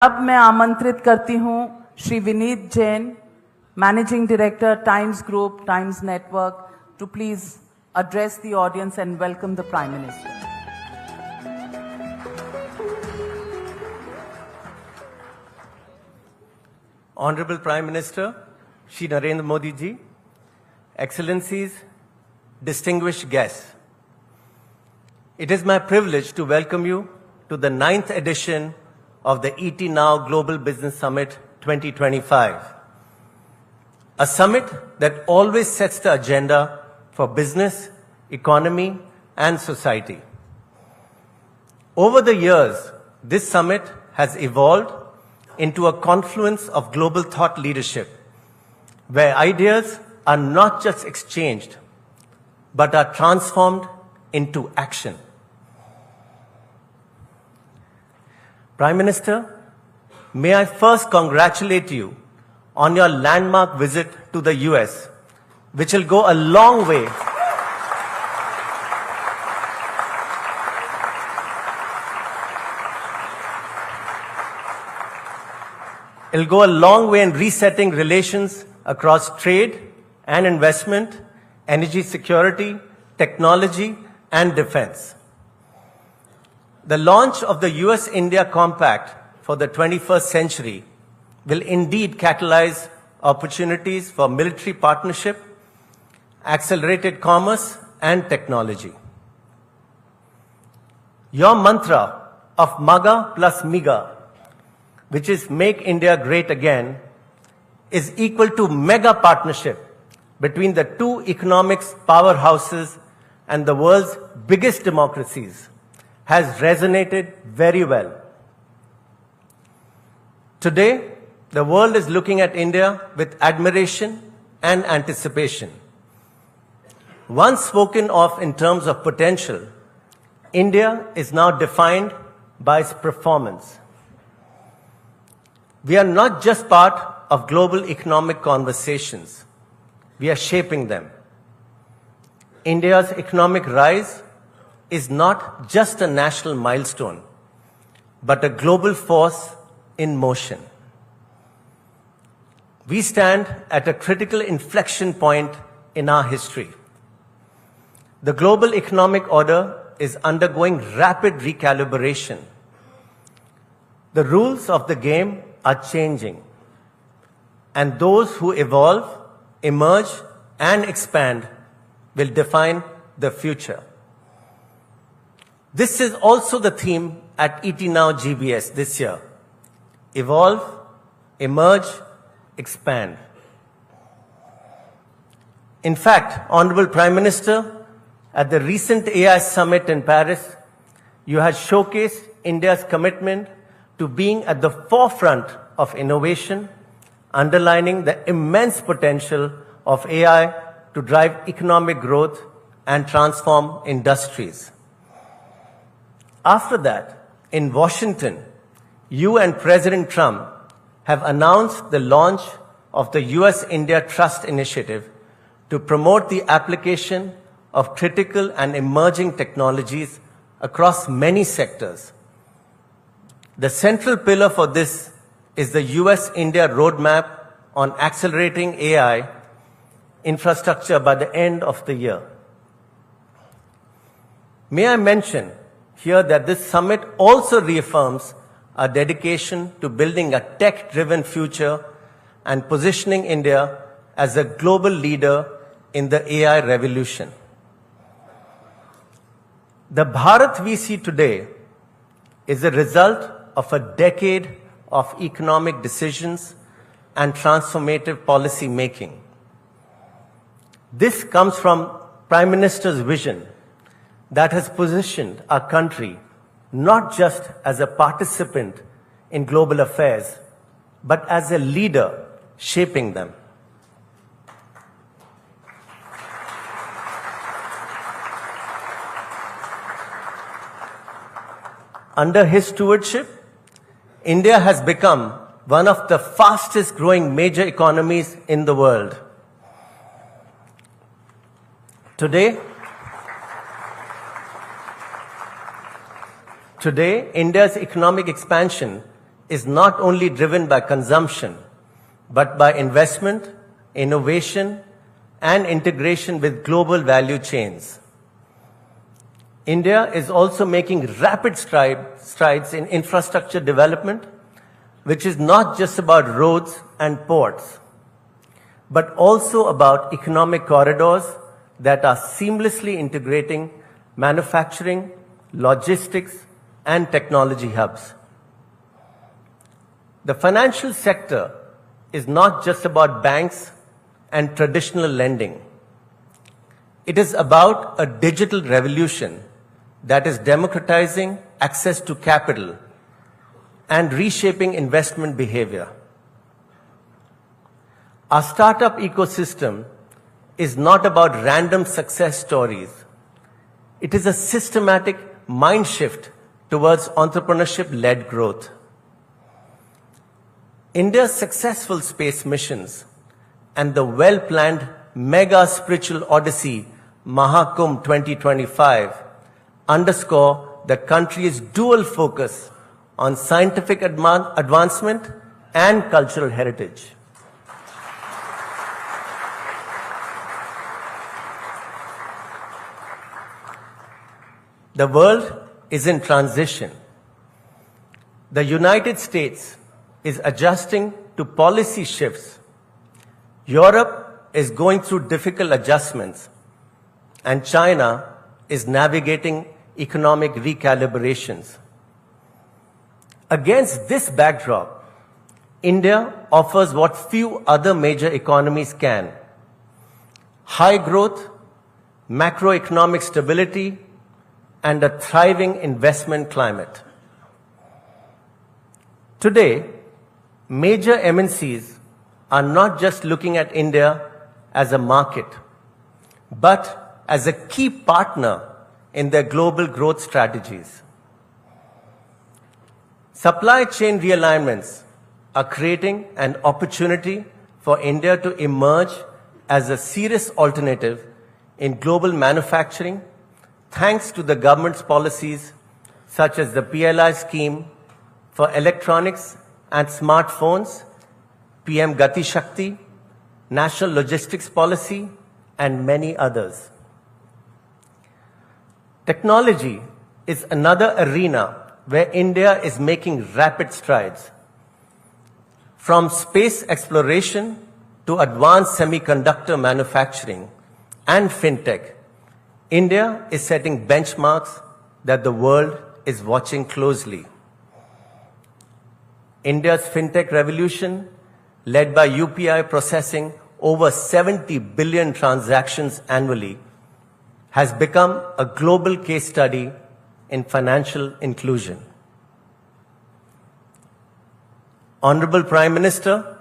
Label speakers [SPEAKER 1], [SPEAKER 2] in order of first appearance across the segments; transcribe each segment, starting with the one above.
[SPEAKER 1] अब मैं आमंत्रित करती हूं Shri Vineet Jain, managing director, times group, times network, to please address the audience and welcome the Prime Minister.
[SPEAKER 2] Honorable Prime Minister, Shri Narendra Modi ji, Excellencies, distinguished guests, it is my privilege to welcome you to the 9th edition of the ET Now Global Business Summit 2025, a summit that always sets the agenda for business, economy, and society. Over the years, this summit has evolved into a confluence of global thought leadership, where ideas are not just exchanged, but are transformed into action. Prime Minister, may I first congratulate you on your landmark visit to the US, which will go a long way in resetting relations across trade and investment, energy security, technology, and defense. The launch of the US-India Compact for the 21st century will indeed catalyze opportunities for military partnership, accelerated commerce, and technology. Your mantra of MAGA plus MIGA, which is Make India Great Again, is equal to mega partnership between the two economics powerhouses and the world's biggest democracies, has resonated very well. Today, the world is looking at India with admiration and anticipation. Once spoken of in terms of potential, India is now defined by its performance. We are not just part of global economic conversations. We are shaping them. India's economic rise is not just a national milestone, but a global force in motion. We stand at a critical inflection point in our history. The global economic order is undergoing rapid recalibration. The rules of the game are changing, and those who evolve, emerge, and expand will define the future. This is also the theme at ET Now GBS this year. Evolve, emerge, expand. In fact, Honorable Prime Minister, at the recent AI Summit in Paris, you had showcased India's commitment to being at the forefront of innovation, underlining the immense potential of AI to drive economic growth and transform industries. After that, in Washington, you and President Trump have announced the launch of the US-India Trust Initiative to promote the application of critical and emerging technologies across many sectors. The central pillar for this is the US-India roadmap on accelerating AI infrastructure by the end of the year. May I mention here that this summit also reaffirms our dedication to building a tech-driven future and positioning India as a global leader in the AI revolution. The Bharat we see today is a result of a decade of economic decisions and transformative policy making. This comes from Prime Minister's vision that has positioned our country not just as a participant in global affairs, but as a leader shaping them. Under his stewardship, India has become one of the fastest growing major economies in the world. Today, India's economic expansion is not only driven by consumption, but by investment, innovation, and integration with global value chains. India is also making rapid strides in infrastructure development, which is not just about roads and ports, but also about economic corridors that are seamlessly integrating manufacturing, logistics, and technology hubs. The financial sector is not just about banks and traditional lending. It is about a digital revolution that is democratizing access to capital and reshaping investment behavior. Our startup ecosystem is not about random success stories. It is a systematic mind shift towards entrepreneurship-led growth. India's successful space missions and the well-planned mega spiritual odyssey Mahakumbh 2025 underscore the country's dual focus on scientific advancement and cultural heritage. The world is in transition. The United States is adjusting to policy shifts. Europe is going through difficult adjustments, and China is navigating economic recalibrations. Against this backdrop, India offers what few other major economies can: high growth, macroeconomic stability, and a thriving investment climate. Today, major MNCs are not just looking at India as a market, but as a key partner in their global growth strategies. Supply chain realignments are creating an opportunity for India to emerge as a serious alternative in global manufacturing, thanks to the government's policies such as the PLI scheme for electronics and smartphones, PM Gati Shakti, National Logistics Policy, and many others. Technology is another arena where India is making rapid strides. From space exploration to advanced semiconductor manufacturing and fintech, India is setting benchmarks that the world is watching closely. India's fintech revolution, led by UPI processing over 70 billion transactions annually, has become a global case study in financial inclusion. Honorable Prime Minister,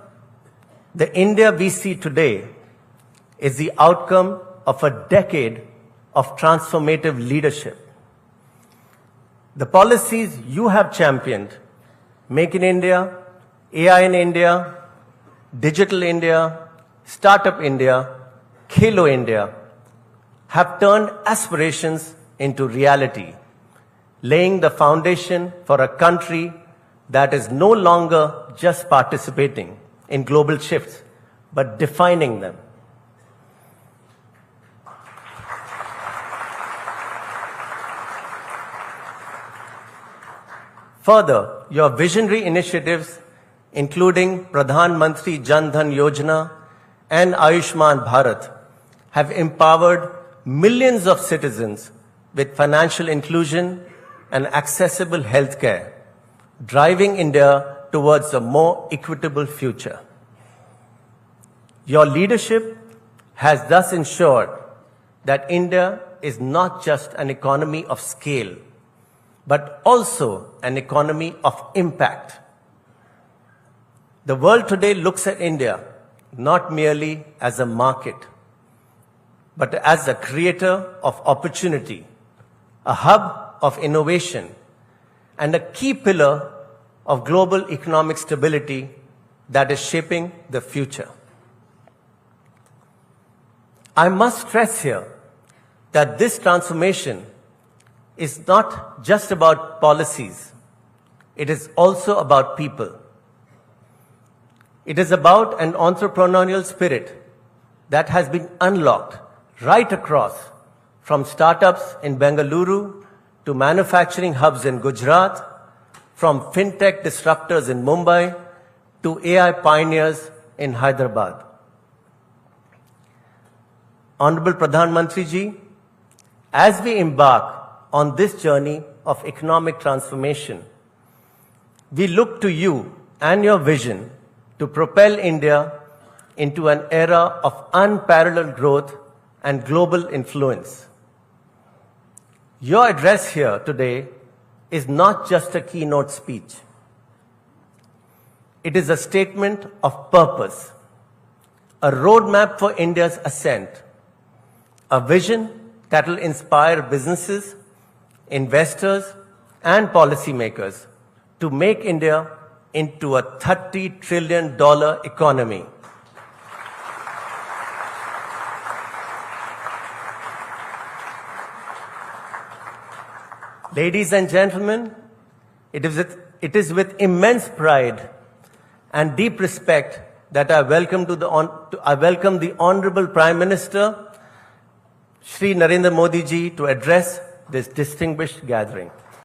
[SPEAKER 2] the India we see today is the outcome of a decade of transformative leadership. The policies you have championed, Make in India, AI in India, Digital India, Startup India, Khelo India, have turned aspirations into reality, laying the foundation for a country that is no longer just participating in global shifts, but defining them. Further, your visionary initiatives, including Pradhan Mantri Jan Dhan Yojana and Ayushman Bharat, have empowered millions of citizens with financial inclusion and accessible healthcare, driving India towards a more equitable future. Your leadership has thus ensured that India is not just an economy of scale, but also an economy of impact. The world today looks at India not merely as a market, but as a creator of opportunity, a hub of innovation, and a key pillar of global economic stability that is shaping the future. I must stress here that this transformation is not just about policies. it is also about people. It is about an entrepreneurial spirit that has been unlocked right across, from startups in Bengaluru to manufacturing hubs in Gujarat, from fintech disruptors in Mumbai to AI pioneers in Hyderabad. Honorable Pradhan Mantri Ji, as we embark on this journey of economic transformation, we look to you and your vision to propel India into an era of unparalleled growth and global influence. Your address here today is not just a keynote speech. It is a statement of purpose, a roadmap for India's ascent, a vision that will inspire businesses, investors, and policymakers to make India into a $30 trillion economy. Ladies and gentlemen, it is with immense pride and deep respect that I welcome the Honorable Prime Minister, Shri Narendra Modi Ji, to address this distinguished gathering.